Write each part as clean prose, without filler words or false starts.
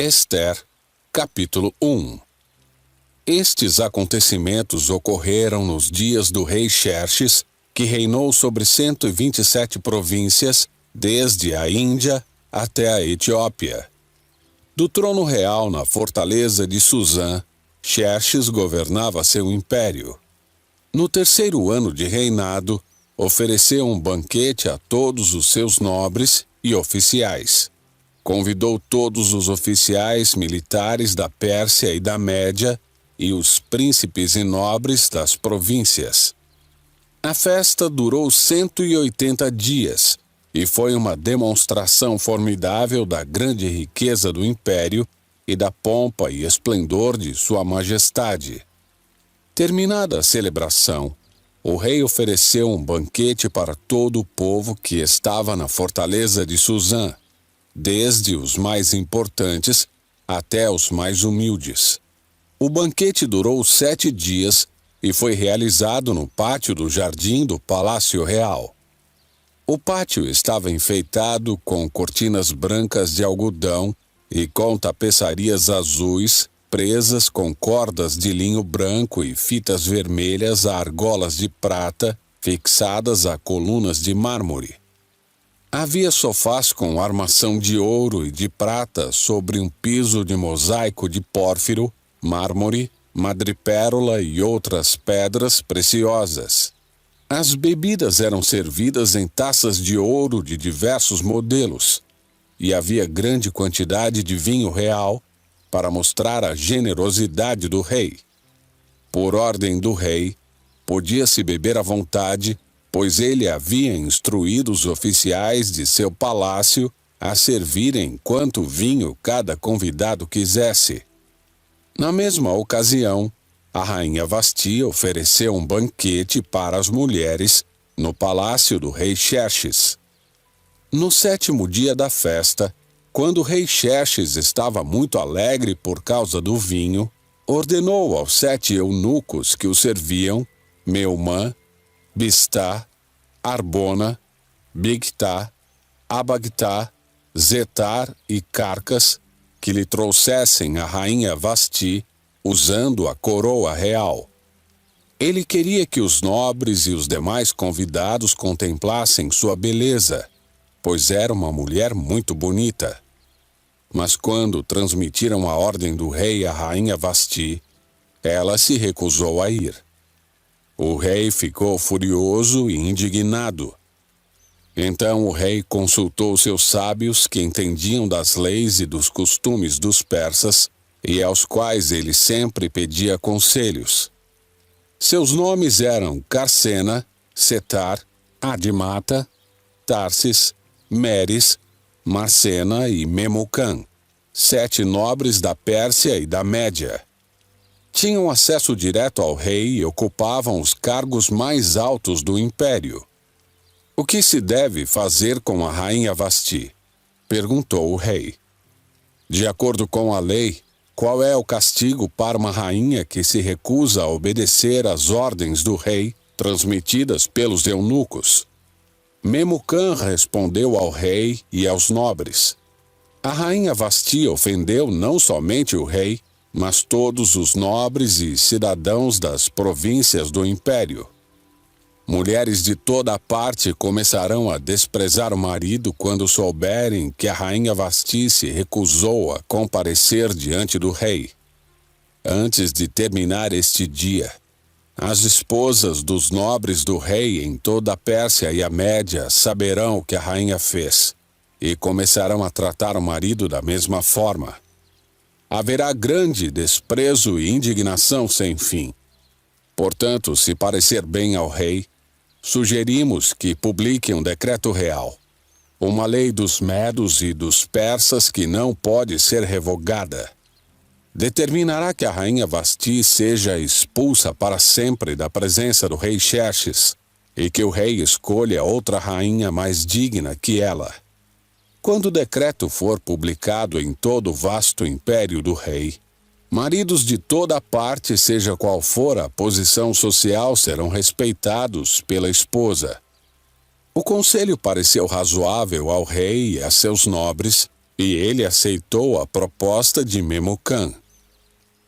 Ester, capítulo 1. Estes acontecimentos ocorreram nos dias do rei Xerxes, que reinou sobre 127 províncias, desde a Índia até a Etiópia. Do trono real na fortaleza de Suzã, Xerxes governava seu império. No terceiro ano de reinado, ofereceu um banquete a todos os seus nobres e oficiais. Convidou todos os oficiais militares da Pérsia e da Média e os príncipes e nobres das províncias. A festa durou 180 dias e foi uma demonstração formidável da grande riqueza do império e da pompa e esplendor de Sua Majestade. Terminada a celebração, o rei ofereceu um banquete para todo o povo que estava na fortaleza de Suzã, desde os mais importantes até os mais humildes. O banquete durou 7 dias e foi realizado no pátio do jardim do Palácio Real. O pátio estava enfeitado com cortinas brancas de algodão e com tapeçarias azuis presas com cordas de linho branco e fitas vermelhas a argolas de prata fixadas a colunas de mármore. Havia sofás com armação de ouro e de prata sobre um piso de mosaico de pórfiro, mármore, madrepérola e outras pedras preciosas. As bebidas eram servidas em taças de ouro de diversos modelos, e havia grande quantidade de vinho real para mostrar a generosidade do rei. Por ordem do rei, podia-se beber à vontade, pois ele havia instruído os oficiais de seu palácio a servirem quanto vinho cada convidado quisesse. Na mesma ocasião, a rainha Vasti ofereceu um banquete para as mulheres no palácio do rei Xerxes. No 7º dia da festa, quando o rei Xerxes estava muito alegre por causa do vinho, ordenou aos 7 eunucos que o serviam, Meumã, Bistá, Arbona, Bigtá, Abagtá, Zetar e Carcas, que lhe trouxessem a rainha Vasti, usando a coroa real. Ele queria que os nobres e os demais convidados contemplassem sua beleza, pois era uma mulher muito bonita. Mas quando transmitiram a ordem do rei à rainha Vasti, ela se recusou a ir. O rei ficou furioso e indignado. Então o rei consultou seus sábios que entendiam das leis e dos costumes dos persas e aos quais ele sempre pedia conselhos. Seus nomes eram Carsena, Setar, Adimata, Tarsis, Meres, Marcena e Memucã, 7 nobres da Pérsia e da Média. Tinham acesso direto ao rei e ocupavam os cargos mais altos do império. O que se deve fazer com a rainha Vasti? Perguntou o rei. De acordo com a lei, qual é o castigo para uma rainha que se recusa a obedecer às ordens do rei transmitidas pelos eunucos? Memucã respondeu ao rei e aos nobres. A rainha Vasti ofendeu não somente o rei, mas todos os nobres e cidadãos das províncias do império. Mulheres de toda a parte começarão a desprezar o marido quando souberem que a rainha Vasti se recusou a comparecer diante do rei. Antes de terminar este dia, as esposas dos nobres do rei em toda a Pérsia e a Média saberão o que a rainha fez e começarão a tratar o marido da mesma forma. Haverá grande desprezo e indignação sem fim. Portanto, se parecer bem ao rei, sugerimos que publique um decreto real, uma lei dos medos e dos persas que não pode ser revogada. Determinará que a rainha Vasti seja expulsa para sempre da presença do rei Xerxes e que o rei escolha outra rainha mais digna que ela. Quando o decreto for publicado em todo o vasto império do rei, maridos de toda a parte, seja qual for a posição social, serão respeitados pela esposa. O conselho pareceu razoável ao rei e a seus nobres, e ele aceitou a proposta de Memucã.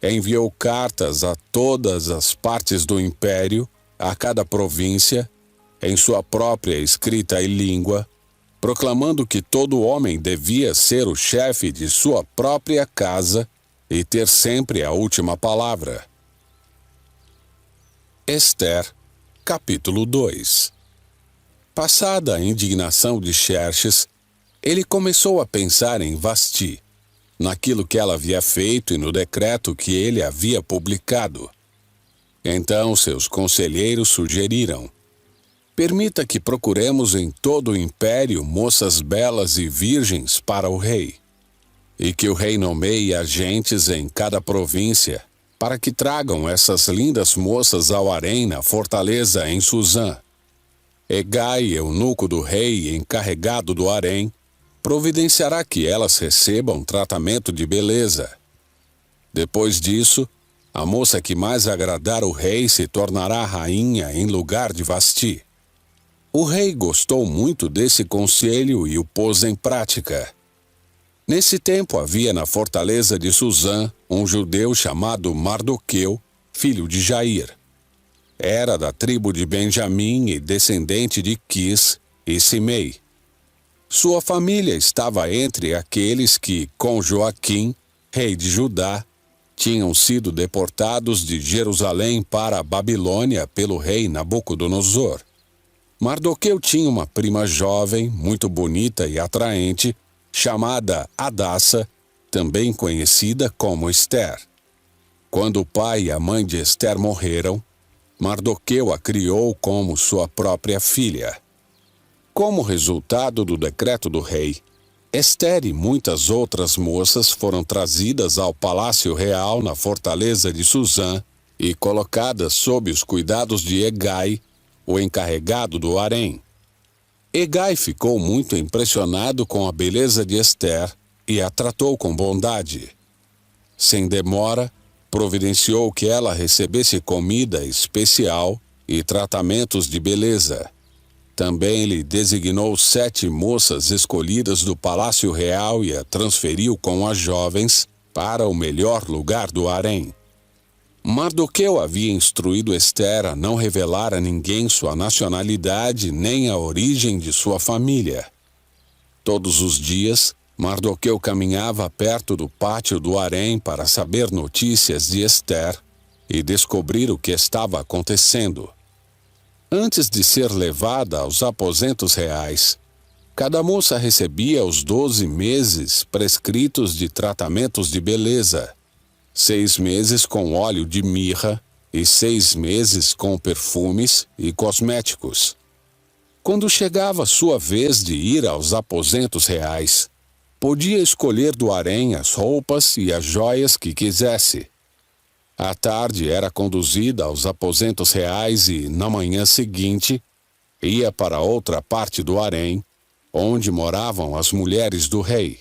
Enviou cartas a todas as partes do império, a cada província, em sua própria escrita e língua, proclamando que todo homem devia ser o chefe de sua própria casa e ter sempre a última palavra. Ester, capítulo 2. Passada a indignação de Xerxes, ele começou a pensar em Vasti, naquilo que ela havia feito e no decreto que ele havia publicado. Então seus conselheiros sugeriram: permita que procuremos em todo o império moças belas e virgens para o rei, e que o rei nomeie agentes em cada província, para que tragam essas lindas moças ao harém na fortaleza em Suzã. Hegai, eunuco do rei e encarregado do harém, providenciará que elas recebam tratamento de beleza. Depois disso, a moça que mais agradar o rei se tornará rainha em lugar de Vasti. O rei gostou muito desse conselho e o pôs em prática. Nesse tempo havia na fortaleza de Suzã um judeu chamado Mardoqueu, filho de Jair. Era da tribo de Benjamim e descendente de Quis e Simei. Sua família estava entre aqueles que, com Joaquim, rei de Judá, tinham sido deportados de Jerusalém para a Babilônia pelo rei Nabucodonosor. Mardoqueu tinha uma prima jovem, muito bonita e atraente, chamada Hadassa, também conhecida como Ester. Quando o pai e a mãe de Ester morreram, Mardoqueu a criou como sua própria filha. Como resultado do decreto do rei, Ester e muitas outras moças foram trazidas ao palácio real na fortaleza de Suzã e colocadas sob os cuidados de Hegai, o encarregado do harém. Hegai ficou muito impressionado com a beleza de Ester e a tratou com bondade. Sem demora, providenciou que ela recebesse comida especial e tratamentos de beleza. Também lhe designou 7 moças escolhidas do palácio real e a transferiu com as jovens para o melhor lugar do harém. Mardoqueu havia instruído Ester a não revelar a ninguém sua nacionalidade nem a origem de sua família. Todos os dias, Mardoqueu caminhava perto do pátio do harém para saber notícias de Ester e descobrir o que estava acontecendo. Antes de ser levada aos aposentos reais, cada moça recebia os 12 meses prescritos de tratamentos de beleza, 6 meses com óleo de mirra e 6 meses com perfumes e cosméticos. Quando chegava sua vez de ir aos aposentos reais, podia escolher do harém as roupas e as joias que quisesse. À tarde era conduzida aos aposentos reais e, na manhã seguinte, ia para outra parte do harém, onde moravam as mulheres do rei.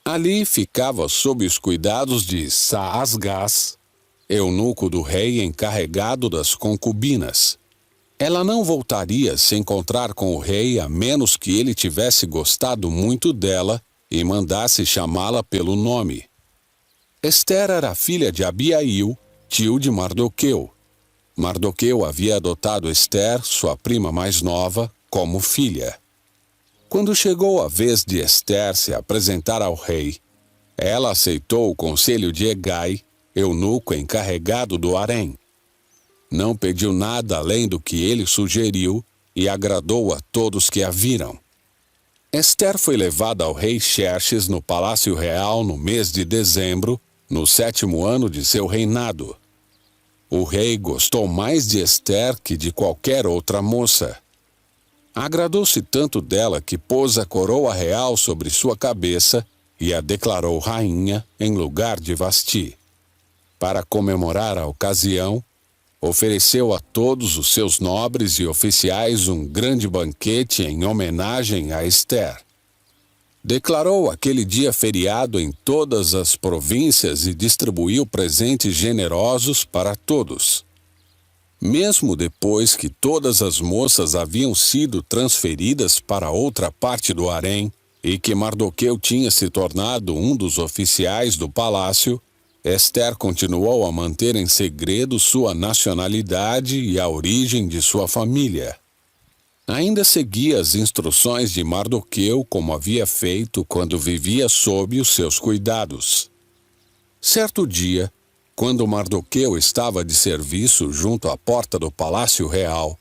Ali ficava sob os cuidados de Saasgás, eunuco do rei encarregado das concubinas. Ela não voltaria a se encontrar com o rei a menos que ele tivesse gostado muito dela e mandasse chamá-la pelo nome. Ester era filha de Abiail, tio de Mardoqueu. Mardoqueu havia adotado Ester, sua prima mais nova, como filha. Quando chegou a vez de Ester se apresentar ao rei, ela aceitou o conselho de Hegai, eunuco encarregado do harém. Não pediu nada além do que ele sugeriu e agradou a todos que a viram. Ester foi levada ao rei Xerxes no palácio real no mês de dezembro, no 7º ano de seu reinado. O rei gostou mais de Ester que de qualquer outra moça. Agradou-se tanto dela que pôs a coroa real sobre sua cabeça e a declarou rainha em lugar de Vasti. Para comemorar a ocasião, ofereceu a todos os seus nobres e oficiais um grande banquete em homenagem a Ester. Declarou aquele dia feriado em todas as províncias e distribuiu presentes generosos para todos. Mesmo depois que todas as moças haviam sido transferidas para outra parte do harém, e que Mardoqueu tinha se tornado um dos oficiais do palácio, Ester continuou a manter em segredo sua nacionalidade e a origem de sua família. Ainda seguia as instruções de Mardoqueu como havia feito quando vivia sob os seus cuidados. Certo dia, quando Mardoqueu estava de serviço junto à porta do palácio real,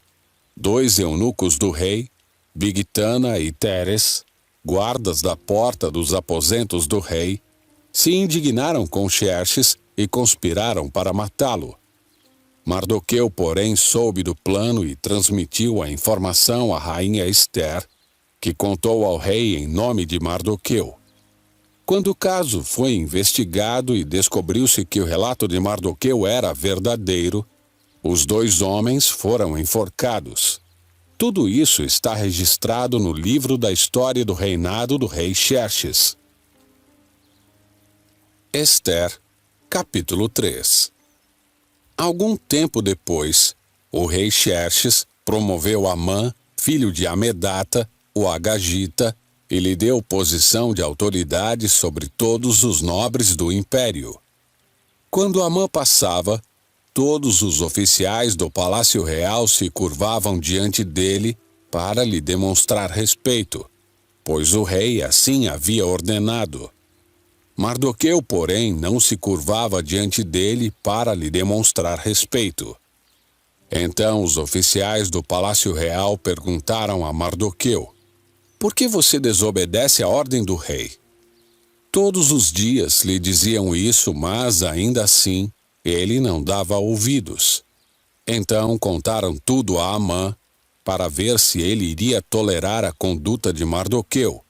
2 eunucos do rei, Bigtana e Teres, guardas da porta dos aposentos do rei, se indignaram com Xerxes e conspiraram para matá-lo. Mardoqueu, porém, soube do plano e transmitiu a informação à rainha Ester, que contou ao rei em nome de Mardoqueu. Quando o caso foi investigado e descobriu-se que o relato de Mardoqueu era verdadeiro, os 2 homens foram enforcados. Tudo isso está registrado no livro da história do reinado do rei Xerxes. Ester, capítulo 3. Algum tempo depois, o rei Xerxes promoveu Amã, filho de Amedata, o Agagita, e lhe deu posição de autoridade sobre todos os nobres do império. Quando Amã passava, todos os oficiais do palácio real se curvavam diante dele para lhe demonstrar respeito, pois o rei assim havia ordenado. Mardoqueu, porém, não se curvava diante dele para lhe demonstrar respeito. Então os oficiais do palácio real perguntaram a Mardoqueu: "Por que você desobedece à ordem do rei?" Todos os dias lhe diziam isso, mas ainda assim ele não dava ouvidos. Então contaram tudo a Amã para ver se ele iria tolerar a conduta de Mardoqueu,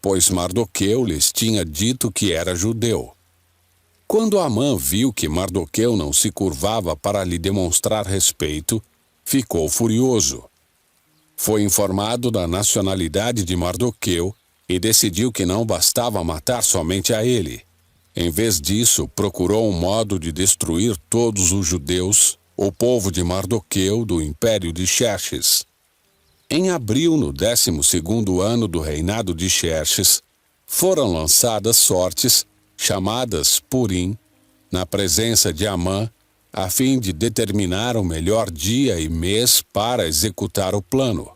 pois Mardoqueu lhes tinha dito que era judeu. Quando Amã viu que Mardoqueu não se curvava para lhe demonstrar respeito, ficou furioso. Foi informado da nacionalidade de Mardoqueu e decidiu que não bastava matar somente a ele. Em vez disso, procurou um modo de destruir todos os judeus, o povo de Mardoqueu do império de Xerxes. Em abril, no 12º ano do reinado de Xerxes, foram lançadas sortes, chamadas Purim, na presença de Amã, a fim de determinar o melhor dia e mês para executar o plano.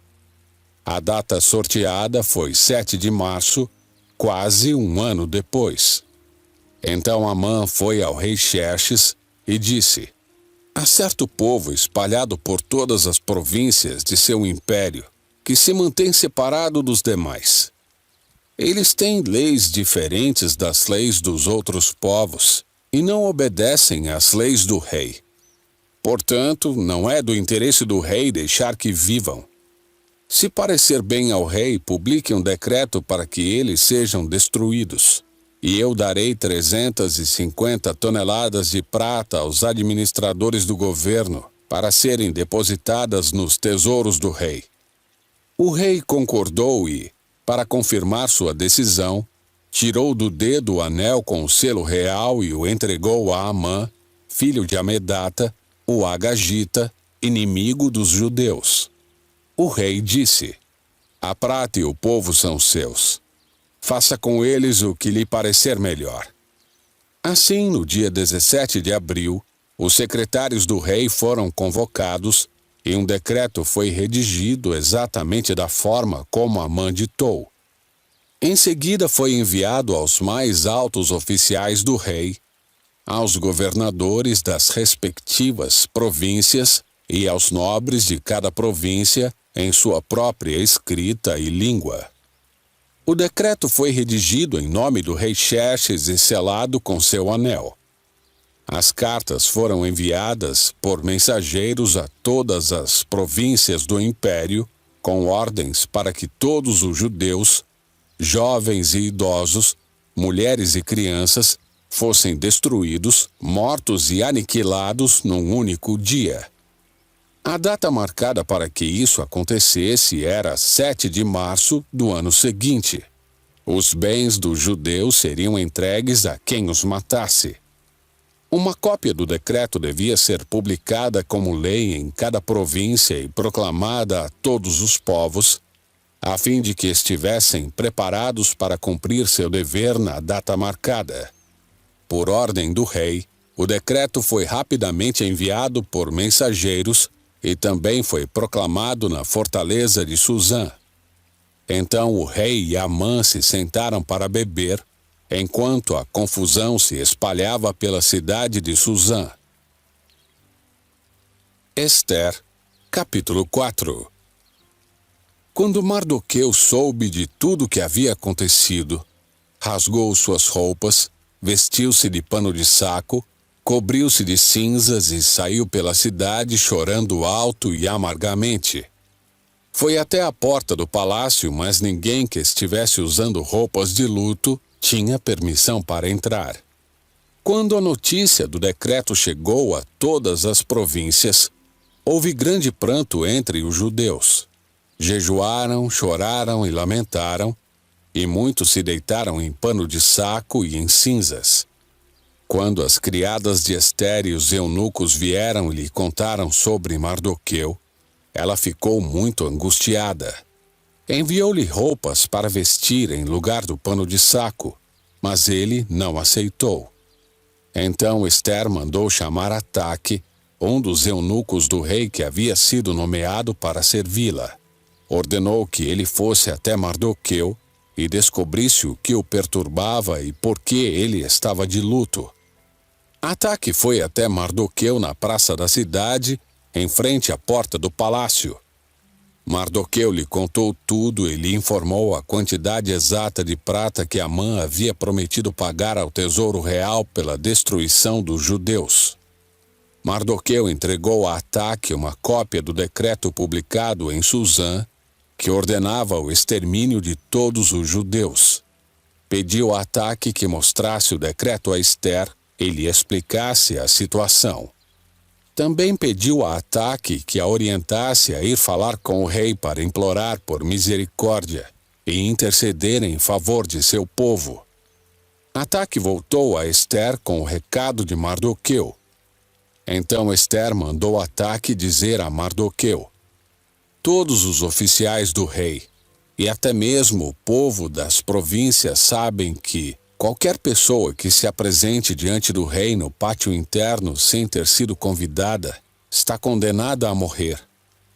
A data sorteada foi 7 de março, quase um ano depois. Então Amã foi ao rei Xerxes e disse: "Há certo povo espalhado por todas as províncias de seu império, que se mantém separado dos demais. Eles têm leis diferentes das leis dos outros povos e não obedecem às leis do rei. Portanto, não é do interesse do rei deixar que vivam. Se parecer bem ao rei, publique um decreto para que eles sejam destruídos. E eu darei 350 toneladas de prata aos administradores do governo para serem depositadas nos tesouros do rei." O rei concordou e, para confirmar sua decisão, tirou do dedo o anel com o selo real e o entregou a Amã, filho de Amedata, o Agagita, inimigo dos judeus. O rei disse: "A prata e o povo são seus. Faça com eles o que lhe parecer melhor." Assim, no dia 17 de abril, os secretários do rei foram convocados e um decreto foi redigido exatamente da forma como Amã ditou. Em seguida foi enviado aos mais altos oficiais do rei, aos governadores das respectivas províncias e aos nobres de cada província em sua própria escrita e língua. O decreto foi redigido em nome do rei Xerxes e selado com seu anel. As cartas foram enviadas por mensageiros a todas as províncias do império, com ordens para que todos os judeus, jovens e idosos, mulheres e crianças, fossem destruídos, mortos e aniquilados num único dia. A data marcada para que isso acontecesse era 7 de março do ano seguinte. Os bens dos judeus seriam entregues a quem os matasse. Uma cópia do decreto devia ser publicada como lei em cada província e proclamada a todos os povos, a fim de que estivessem preparados para cumprir seu dever na data marcada. Por ordem do rei, o decreto foi rapidamente enviado por mensageiros e também foi proclamado na fortaleza de Suzã. Então o rei e Amã se sentaram para beber, enquanto a confusão se espalhava pela cidade de Suzã. Ester, capítulo 4. Quando Mardoqueu soube de tudo o que havia acontecido, rasgou suas roupas, vestiu-se de pano de saco, cobriu-se de cinzas e saiu pela cidade chorando alto e amargamente. Foi até a porta do palácio, mas ninguém que estivesse usando roupas de luto tinha permissão para entrar. Quando a notícia do decreto chegou a todas as províncias, houve grande pranto entre os judeus. Jejuaram, choraram e lamentaram, e muitos se deitaram em pano de saco e em cinzas. Quando as criadas de Ester e os eunucos vieram e lhe contaram sobre Mardoqueu, ela ficou muito angustiada. Enviou-lhe roupas para vestir em lugar do pano de saco, mas ele não aceitou. Então Ester mandou chamar Ataque, um dos eunucos do rei que havia sido nomeado para servi-la. Ordenou que ele fosse até Mardoqueu e descobrisse o que o perturbava e por que ele estava de luto. Ataque foi até Mardoqueu na praça da cidade, em frente à porta do palácio. Mardoqueu lhe contou tudo e lhe informou a quantidade exata de prata que Amã havia prometido pagar ao tesouro real pela destruição dos judeus. Mardoqueu entregou a Ataque uma cópia do decreto publicado em Suzã, que ordenava o extermínio de todos os judeus. Pediu a Ataque que mostrasse o decreto a Ester e lhe explicasse a situação. Também pediu a Ataque que a orientasse a ir falar com o rei para implorar por misericórdia e interceder em favor de seu povo. Ataque voltou a Ester com o recado de Mardoqueu. Então Ester mandou Ataque dizer a Mardoqueu: todos os oficiais do rei, e até mesmo o povo das províncias sabem que qualquer pessoa que se apresente diante do rei no pátio interno sem ter sido convidada está condenada a morrer,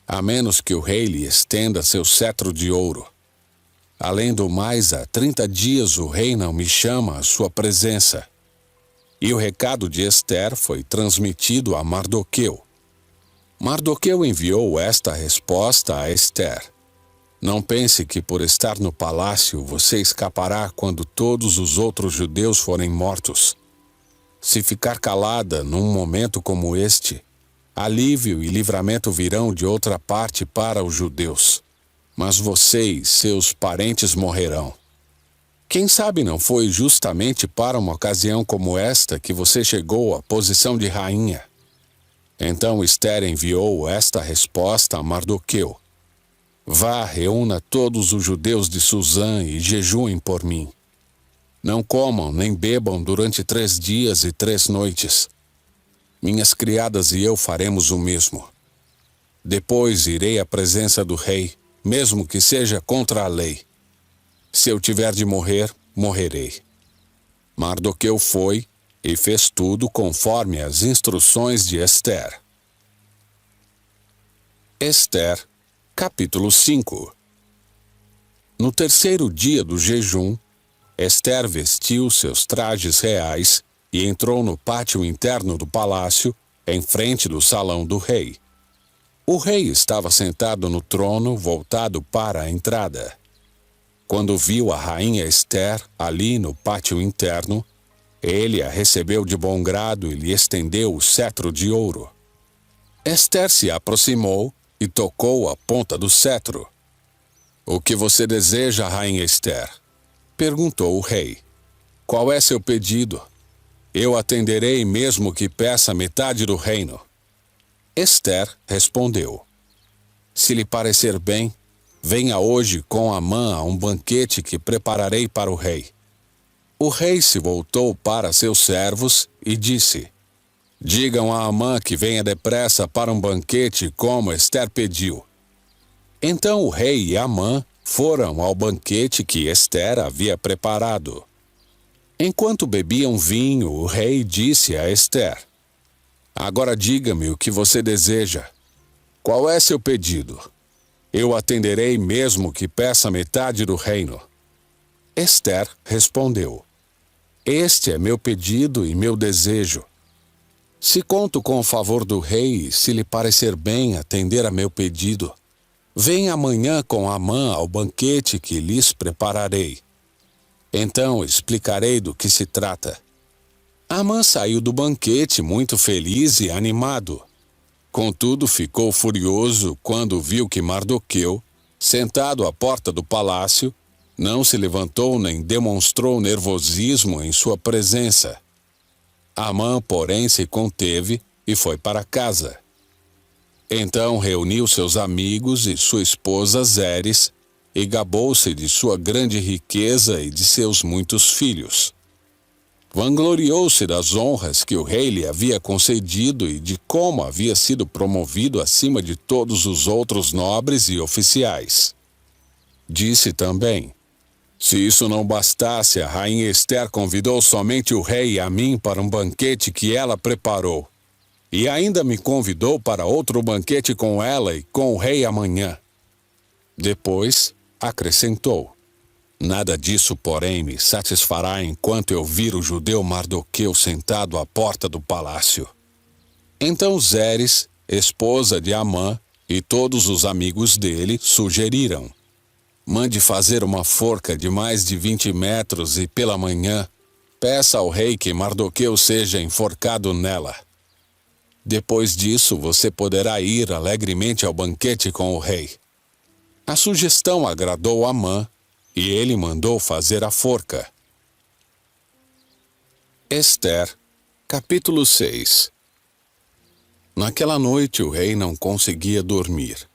a menos que o rei lhe estenda seu cetro de ouro. Além do mais, há 30 dias o rei não me chama à sua presença. E o recado de Ester foi transmitido a Mardoqueu. Mardoqueu enviou esta resposta a Ester: não pense que por estar no palácio você escapará quando todos os outros judeus forem mortos. Se ficar calada num momento como este, alívio e livramento virão de outra parte para os judeus. Mas você e seus parentes morrerão. Quem sabe não foi justamente para uma ocasião como esta que você chegou à posição de rainha? Então Ester enviou esta resposta a Mardoqueu: vá, reúna todos os judeus de Suzã e jejuem por mim. Não comam nem bebam durante 3 dias e 3 noites. Minhas criadas e eu faremos o mesmo. Depois irei à presença do rei, mesmo que seja contra a lei. Se eu tiver de morrer, morrerei. Mardoqueu foi e fez tudo conforme as instruções de Ester. Ester, capítulo 5. No 3º dia do jejum, Ester vestiu seus trajes reais e entrou no pátio interno do palácio, em frente do salão do rei. O rei estava sentado no trono, voltado para a entrada. Quando viu a rainha Ester ali no pátio interno, ele a recebeu de bom grado e lhe estendeu o cetro de ouro. Ester se aproximou e tocou a ponta do cetro. O que você deseja, rainha Ester? Perguntou o rei. Qual é seu pedido? Eu atenderei mesmo que peça metade do reino. Ester respondeu: se lhe parecer bem, venha hoje com Amã a um banquete que prepararei para o rei. O rei se voltou para seus servos e disse: digam a Amã que venha depressa para um banquete como Ester pediu. Então o rei e Amã foram ao banquete que Ester havia preparado. Enquanto bebiam vinho, o rei disse a Ester: "Agora diga-me o que você deseja. Qual é seu pedido? Eu atenderei mesmo que peça metade do reino." Ester respondeu: "Este é meu pedido e meu desejo. Se conto com o favor do rei, se lhe parecer bem atender a meu pedido, venha amanhã com Amã ao banquete que lhes prepararei. Então explicarei do que se trata." Amã saiu do banquete muito feliz e animado. Contudo, ficou furioso quando viu que Mardoqueu, sentado à porta do palácio, não se levantou nem demonstrou nervosismo em sua presença. Amã, porém, se conteve e foi para casa. Então reuniu seus amigos e sua esposa Zeres e gabou-se de sua grande riqueza e de seus muitos filhos. Vangloriou-se das honras que o rei lhe havia concedido e de como havia sido promovido acima de todos os outros nobres e oficiais. Disse também: "Se isso não bastasse, a rainha Ester convidou somente o rei e a mim para um banquete que ela preparou, e ainda me convidou para outro banquete com ela e com o rei amanhã." Depois acrescentou: "Nada disso, porém, me satisfará enquanto eu vir o judeu Mardoqueu sentado à porta do palácio." Então Zeres, esposa de Amã, e todos os amigos dele sugeriram: "Mande fazer uma forca de mais de 20 metros e pela manhã peça ao rei que Mardoqueu seja enforcado nela. Depois disso você poderá ir alegremente ao banquete com o rei." A sugestão agradou Amã e ele mandou fazer a forca. Ester, capítulo 6. Naquela noite o rei não conseguia dormir.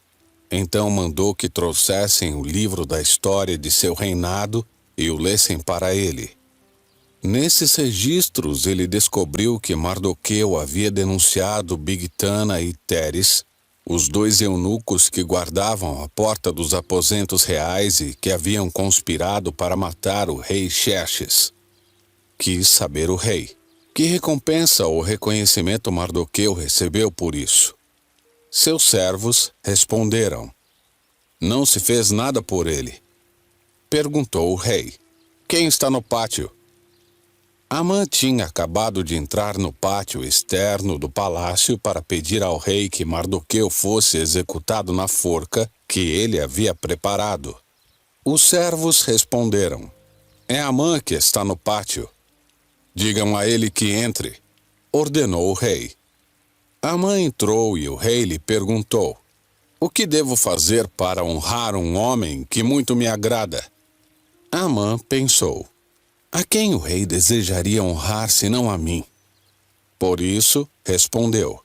Então mandou que trouxessem o livro da história de seu reinado e o lessem para ele. Nesses registros ele descobriu que Mardoqueu havia denunciado Bigtana e Teres, os dois eunucos que guardavam a porta dos aposentos reais e que haviam conspirado para matar o rei Xerxes. Quis saber o rei: que recompensa ou reconhecimento Mardoqueu recebeu por isso? Seus servos responderam: "Não se fez nada por ele." Perguntou o rei: "Quem está no pátio?" Amã tinha acabado de entrar no pátio externo do palácio para pedir ao rei que Mardoqueu fosse executado na forca que ele havia preparado. Os servos responderam: "É Amã que está no pátio." "Digam a ele que entre", ordenou o rei. Amã entrou e o rei lhe perguntou: "O que devo fazer para honrar um homem que muito me agrada?" Amã pensou: "A quem o rei desejaria honrar senão a mim?" Por isso, respondeu: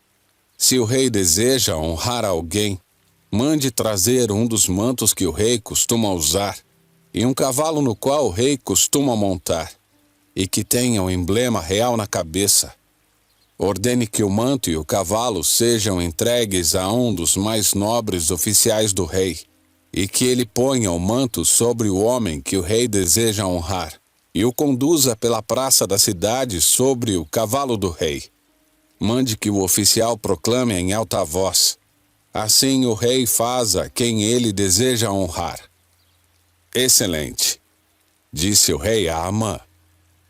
"Se o rei deseja honrar alguém, mande trazer um dos mantos que o rei costuma usar, e um cavalo no qual o rei costuma montar, e que tenha o emblema real na cabeça. Ordene que o manto e o cavalo sejam entregues a um dos mais nobres oficiais do rei, e que ele ponha o manto sobre o homem que o rei deseja honrar, e o conduza pela praça da cidade sobre o cavalo do rei. Mande que o oficial proclame em alta voz: assim o rei faz a quem ele deseja honrar." "Excelente", disse o rei a Amã.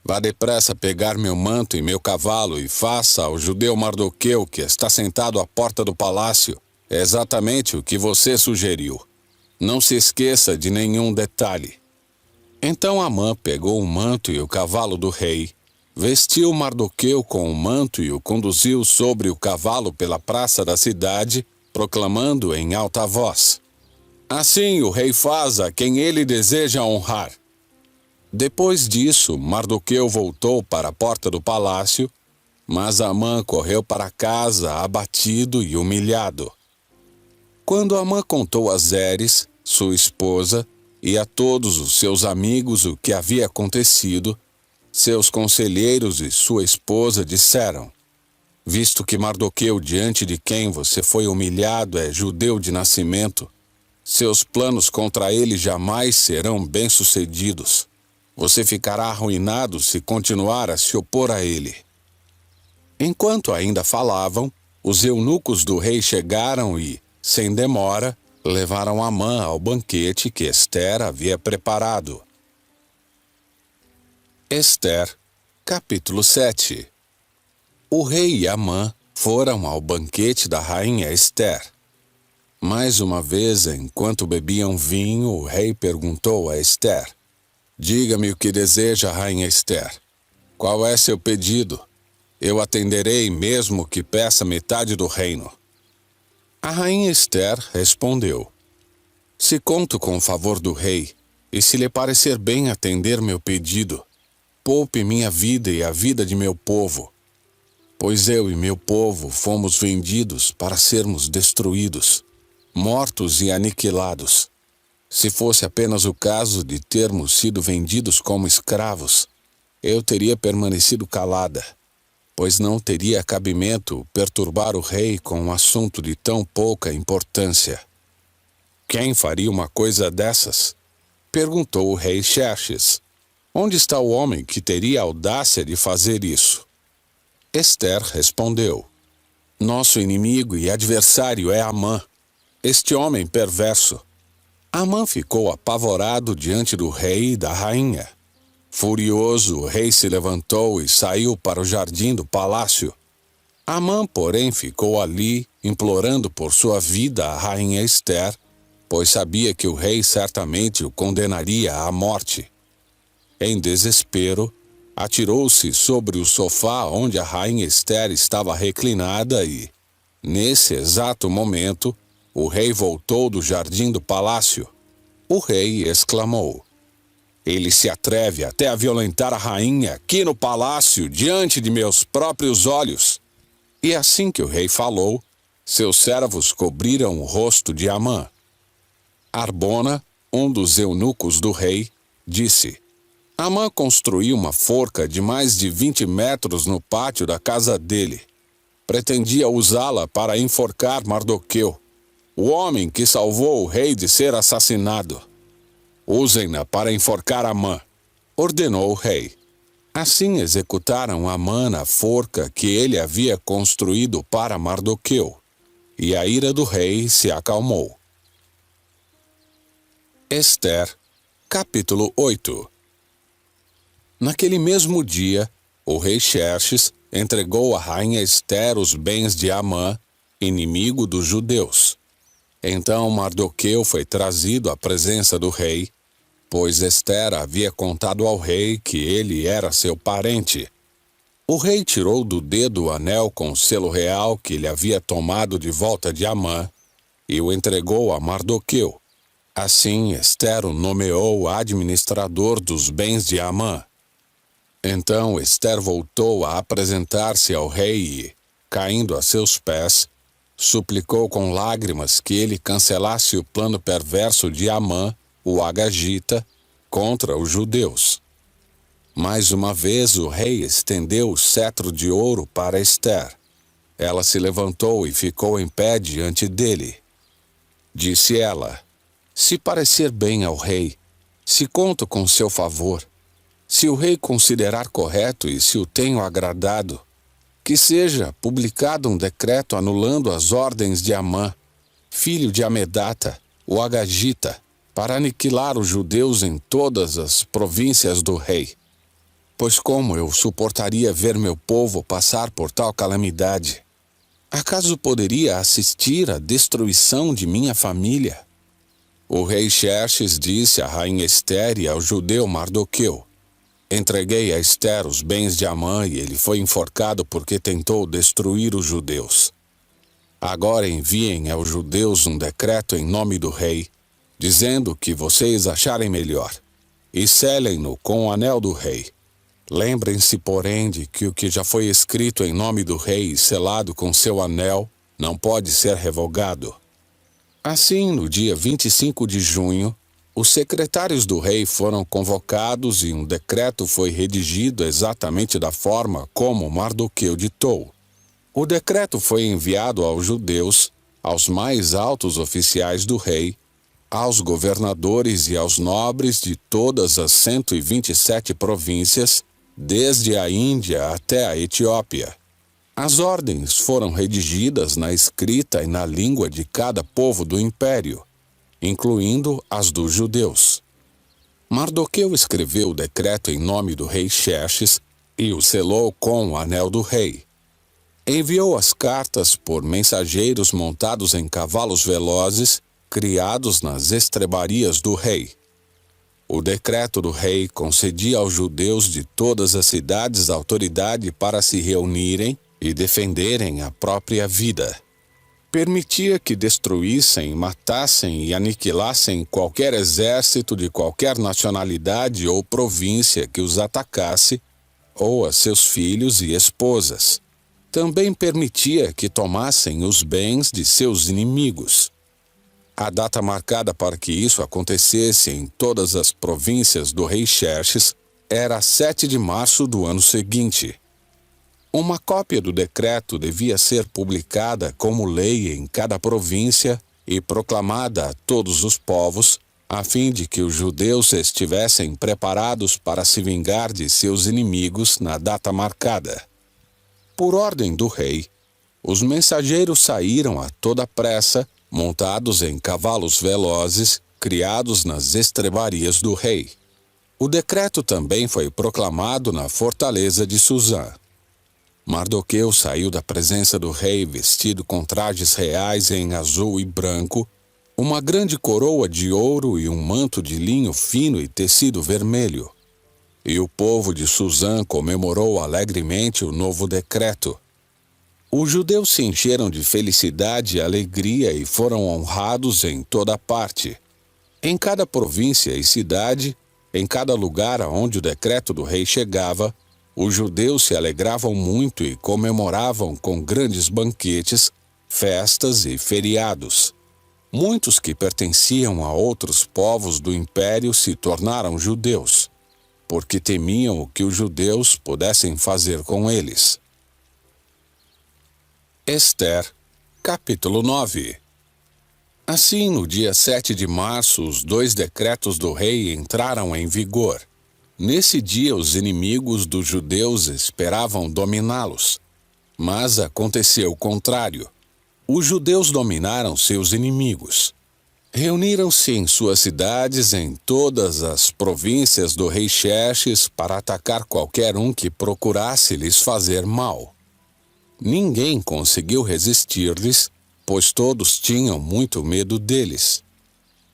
"Vá depressa pegar meu manto e meu cavalo e faça ao judeu Mardoqueu, que está sentado à porta do palácio, exatamente o que você sugeriu. Não se esqueça de nenhum detalhe." Então Amã pegou o manto e o cavalo do rei, vestiu Mardoqueu com o manto e o conduziu sobre o cavalo pela praça da cidade, proclamando em alta voz: "Assim o rei faz a quem ele deseja honrar." Depois disso, Mardoqueu voltou para a porta do palácio, mas Amã correu para casa abatido e humilhado. Quando Amã contou a Zeres, sua esposa, e a todos os seus amigos o que havia acontecido, seus conselheiros e sua esposa disseram: "Visto que Mardoqueu, diante de quem você foi humilhado, é judeu de nascimento, Seus planos contra ele jamais serão bem-sucedidos. Você ficará arruinado se continuar a se opor a ele. Enquanto ainda falavam, os eunucos do rei chegaram e, sem demora, levaram Amã ao banquete que Ester havia preparado. Ester, capítulo 7. O rei e Amã foram ao banquete da rainha Ester. Mais uma vez, enquanto bebiam vinho, o rei perguntou a Ester: Diga-me o que deseja, rainha Ester. Qual é seu pedido? Eu atenderei mesmo que peça metade do reino. A rainha Ester respondeu: Se conto com o favor do rei, e se lhe parecer bem atender meu pedido, poupe minha vida e a vida de meu povo, pois eu e meu povo fomos vendidos para sermos destruídos, mortos e aniquilados. Se fosse apenas o caso de termos sido vendidos como escravos, eu teria permanecido calada, pois não teria cabimento perturbar o rei com um assunto de tão pouca importância. Quem faria uma coisa dessas? Perguntou o rei Xerxes. Onde está o homem que teria a audácia de fazer isso? Ester respondeu: Nosso inimigo e adversário é Amã, este homem perverso. Amã ficou apavorado diante do rei e da rainha. Furioso, o rei se levantou e saiu para o jardim do palácio. Amã, porém, ficou ali, implorando por sua vida a rainha Ester, pois sabia que o rei certamente o condenaria à morte. Em desespero, atirou-se sobre o sofá onde a rainha Ester estava reclinada e, nesse exato momento, o rei voltou do jardim do palácio. O rei exclamou: Ele se atreve até a violentar a rainha aqui no palácio, diante de meus próprios olhos. E assim que o rei falou, seus servos cobriram o rosto de Amã. Arbona, um dos eunucos do rei, disse: Amã construiu uma forca de mais de 20 metros no pátio da casa dele. Pretendia usá-la para enforcar Mardoqueu, o homem que salvou o rei de ser assassinado. Usem-na para enforcar Amã, ordenou o rei. Assim executaram Amã na forca que ele havia construído para Mardoqueu, e a ira do rei se acalmou. Ester, capítulo 8. Naquele mesmo dia, o rei Xerxes entregou à rainha Ester os bens de Amã, inimigo dos judeus. Então Mardoqueu foi trazido à presença do rei, pois Ester havia contado ao rei que ele era seu parente. O rei tirou do dedo o anel com o selo real que ele havia tomado de volta de Amã e o entregou a Mardoqueu. Assim Ester o nomeou administrador dos bens de Amã. Então Ester voltou a apresentar-se ao rei e, caindo a seus pés, suplicou com lágrimas que ele cancelasse o plano perverso de Amã, o Agagita, contra os judeus. Mais uma vez o rei estendeu o cetro de ouro para Ester. Ela se levantou e ficou em pé diante dele. Disse ela: Se parecer bem ao rei, se conto com seu favor, se o rei considerar correto e se o tenho agradado, que seja publicado um decreto anulando as ordens de Amã, filho de Amedata, o Agagita, para aniquilar os judeus em todas as províncias do rei. Pois como eu suportaria ver meu povo passar por tal calamidade? Acaso poderia assistir à destruição de minha família? O rei Xerxes disse à rainha Ester e ao judeu Mardoqueu: Entreguei a Ester os bens de Amã e ele foi enforcado porque tentou destruir os judeus. Agora enviem aos judeus um decreto em nome do rei, dizendo o que vocês acharem melhor, e selem-no com o anel do rei. Lembrem-se, porém, de que o que já foi escrito em nome do rei e selado com seu anel não pode ser revogado. Assim, no dia 25 de junho, os secretários do rei foram convocados e um decreto foi redigido exatamente da forma como Mardoqueu ditou. O decreto foi enviado aos judeus, aos mais altos oficiais do rei, aos governadores e aos nobres de todas as 127 províncias, desde a Índia até a Etiópia. As ordens foram redigidas na escrita e na língua de cada povo do império, incluindo as dos judeus. Mardoqueu escreveu o decreto em nome do rei Xerxes e o selou com o anel do rei. Enviou as cartas por mensageiros montados em cavalos velozes, criados nas estrebarias do rei. O decreto do rei concedia aos judeus de todas as cidades autoridade para se reunirem e defenderem a própria vida. Permitia que destruíssem, matassem e aniquilassem qualquer exército de qualquer nacionalidade ou província que os atacasse, ou a seus filhos e esposas. Também permitia que tomassem os bens de seus inimigos. A data marcada para que isso acontecesse em todas as províncias do rei Xerxes era 7 de março do ano seguinte. Uma cópia do decreto devia ser publicada como lei em cada província e proclamada a todos os povos, a fim de que os judeus estivessem preparados para se vingar de seus inimigos na data marcada. Por ordem do rei, os mensageiros saíram a toda pressa, montados em cavalos velozes, criados nas estrebarias do rei. O decreto também foi proclamado na fortaleza de Suzã. Mardoqueu saiu da presença do rei vestido com trajes reais em azul e branco, uma grande coroa de ouro e um manto de linho fino e tecido vermelho. E o povo de Suzã comemorou alegremente o novo decreto. Os judeus se encheram de felicidade e alegria e foram honrados em toda parte. Em cada província e cidade, em cada lugar aonde o decreto do rei chegava, os judeus se alegravam muito e comemoravam com grandes banquetes, festas e feriados. Muitos que pertenciam a outros povos do império se tornaram judeus, porque temiam o que os judeus pudessem fazer com eles. Ester, capítulo 9. Assim, no dia 7 de março, os 2 decretos do rei entraram em vigor. Nesse dia, os inimigos dos judeus esperavam dominá-los. Mas aconteceu o contrário. Os judeus dominaram seus inimigos. Reuniram-se em suas cidades em todas as províncias do rei Xerxes para atacar qualquer um que procurasse lhes fazer mal. Ninguém conseguiu resistir-lhes, pois todos tinham muito medo deles.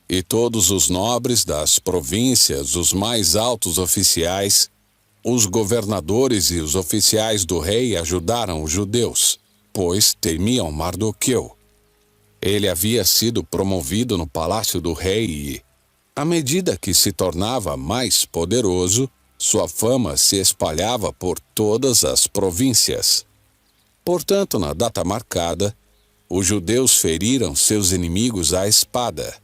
E todos os nobres das províncias, os mais altos oficiais, os governadores e os oficiais do rei ajudaram os judeus, pois temiam Mardoqueu. Ele havia sido promovido no palácio do rei e, à medida que se tornava mais poderoso, sua fama se espalhava por todas as províncias. Portanto, na data marcada, os judeus feriram seus inimigos à espada.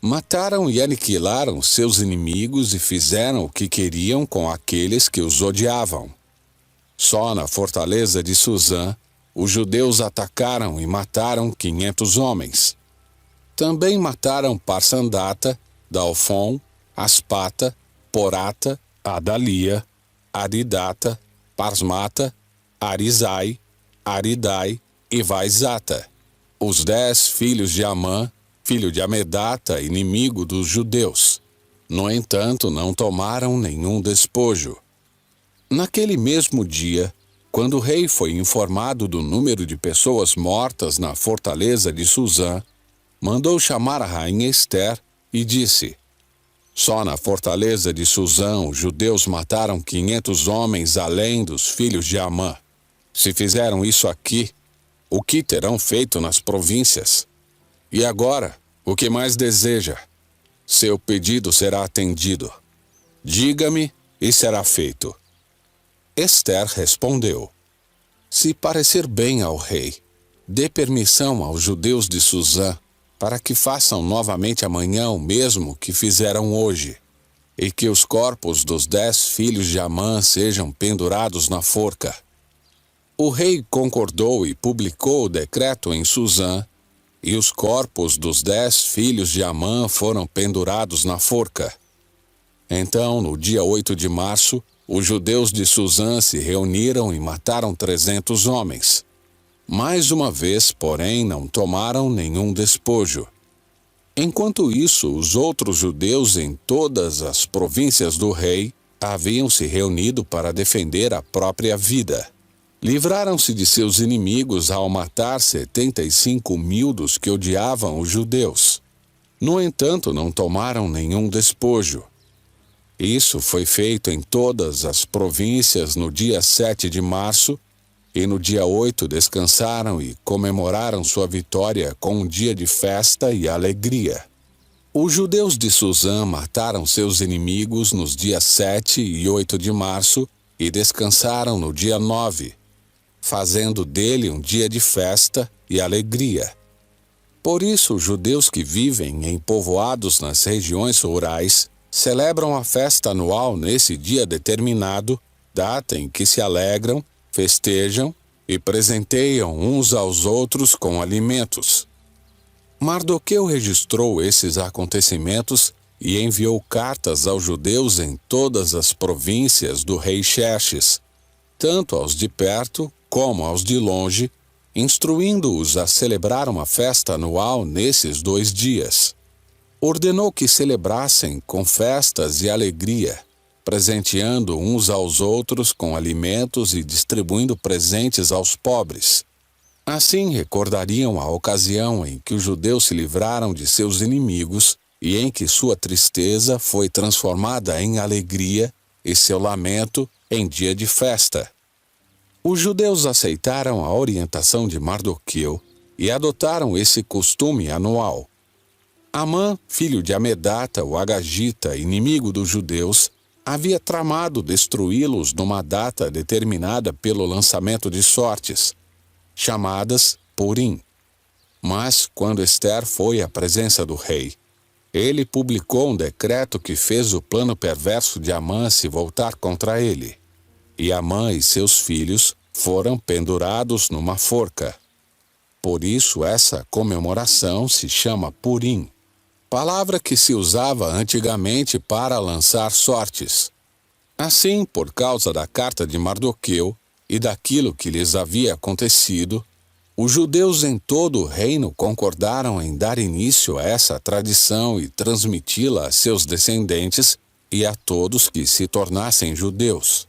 Mataram e aniquilaram seus inimigos e fizeram o que queriam com aqueles que os odiavam. Só na fortaleza de Suzã, os judeus atacaram e mataram 500 homens. Também mataram Parsandata, Dalfon, Aspata, Porata, Adalia, Aridata, Parsmata, Arizai, Aridai e Vaizata, os 10 filhos de Amã, filho de Amedata, inimigo dos judeus. No entanto, não tomaram nenhum despojo. Naquele mesmo dia, quando o rei foi informado do número de pessoas mortas na fortaleza de Suzã, mandou chamar a rainha Ester e disse: só na fortaleza de Suzã os judeus mataram 500 homens além dos filhos de Amã. Se fizeram isso aqui, o que terão feito nas províncias? E agora, o que mais deseja? Seu pedido será atendido. Diga-me e será feito. Ester respondeu: se parecer bem ao rei, dê permissão aos judeus de Suzã para que façam novamente amanhã o mesmo que fizeram hoje, e que os corpos dos 10 filhos de Amã sejam pendurados na forca. O rei concordou e publicou o decreto em Suzã, e os corpos dos 10 filhos de Amã foram pendurados na forca. Então, no dia 8 de março, os judeus de Suzã se reuniram e mataram 300 homens. Mais uma vez, porém, não tomaram nenhum despojo. Enquanto isso, os outros judeus em todas as províncias do rei haviam se reunido para defender a própria vida. Livraram-se de seus inimigos ao matar 75.000 dos que odiavam os judeus. No entanto, não tomaram nenhum despojo. Isso foi feito em todas as províncias no dia 7 de março, e no dia 8 descansaram e comemoraram sua vitória com um dia de festa e alegria. Os judeus de Suzã mataram seus inimigos nos dias 7 e 8 de março e descansaram no dia 9, fazendo dele um dia de festa e alegria. Por isso, os judeus que vivem em povoados nas regiões rurais celebram a festa anual nesse dia determinado, data em que se alegram, festejam e presenteiam uns aos outros com alimentos. Mardoqueu registrou esses acontecimentos e enviou cartas aos judeus em todas as províncias do rei Xerxes, tanto aos de perto como aos de longe, instruindo-os a celebrar uma festa anual nesses 2 dias. Ordenou que celebrassem com festas e alegria, presenteando uns aos outros com alimentos e distribuindo presentes aos pobres. Assim recordariam a ocasião em que os judeus se livraram de seus inimigos e em que sua tristeza foi transformada em alegria e seu lamento em dia de festa. Os judeus aceitaram a orientação de Mardoqueu e adotaram esse costume anual. Amã, filho de Amedata, o Agagita, inimigo dos judeus, havia tramado destruí-los numa data determinada pelo lançamento de sortes, chamadas Purim. Mas, quando Ester foi à presença do rei, ele publicou um decreto que fez o plano perverso de Amã se voltar contra ele. E Amã e seus filhos foram pendurados numa forca. Por isso, essa comemoração se chama Purim, palavra que se usava antigamente para lançar sortes. Assim, por causa da carta de Mardoqueu e daquilo que lhes havia acontecido, os judeus em todo o reino concordaram em dar início a essa tradição e transmiti-la a seus descendentes e a todos que se tornassem judeus.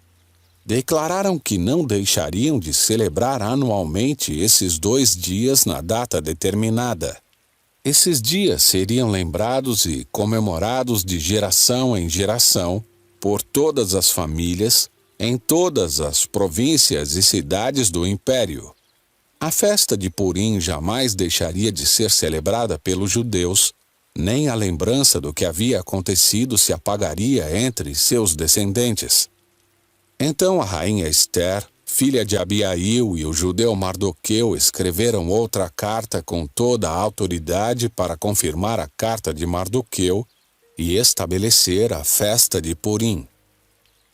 Declararam que não deixariam de celebrar anualmente esses 2 dias na data determinada. Esses dias seriam lembrados e comemorados de geração em geração por todas as famílias, em todas as províncias e cidades do império. A festa de Purim jamais deixaria de ser celebrada pelos judeus, nem a lembrança do que havia acontecido se apagaria entre seus descendentes. Então a rainha Ester, filha de Abiail, e o judeu Mardoqueu escreveram outra carta com toda a autoridade para confirmar a carta de Mardoqueu e estabelecer a festa de Purim.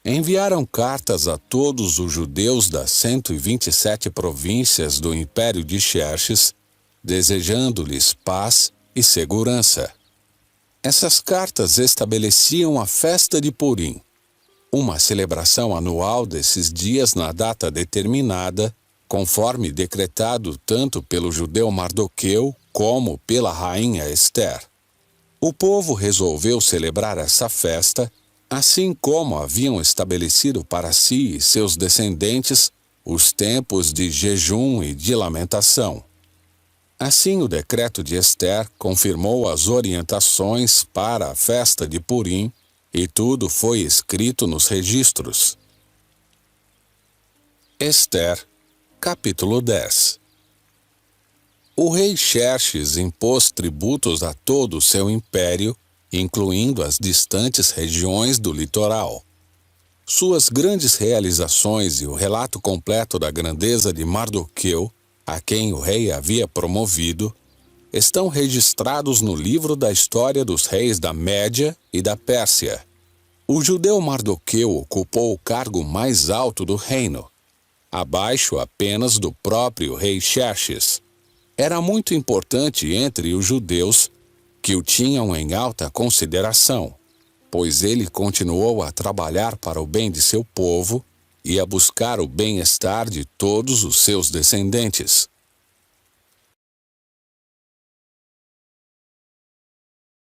Enviaram cartas a todos os judeus das 127 províncias do império de Xerxes, desejando-lhes paz e segurança. Essas cartas estabeleciam a festa de Purim, uma celebração anual desses dias na data determinada, conforme decretado tanto pelo judeu Mardoqueu como pela rainha Ester. O povo resolveu celebrar essa festa, assim como haviam estabelecido para si e seus descendentes os tempos de jejum e de lamentação. Assim, o decreto de Ester confirmou as orientações para a festa de Purim, e tudo foi escrito nos registros. Ester, capítulo 10. O rei Xerxes impôs tributos a todo o seu império, incluindo as distantes regiões do litoral. Suas grandes realizações e o relato completo da grandeza de Mardoqueu, a quem o rei havia promovido, estão registrados no livro da história dos reis da Média e da Pérsia. O judeu Mardoqueu ocupou o cargo mais alto do reino, abaixo apenas do próprio rei Xerxes. era muito importante entre os judeus, que o tinham em alta consideração, pois ele continuou a trabalhar para o bem de seu povo e a buscar o bem-estar de todos os seus descendentes.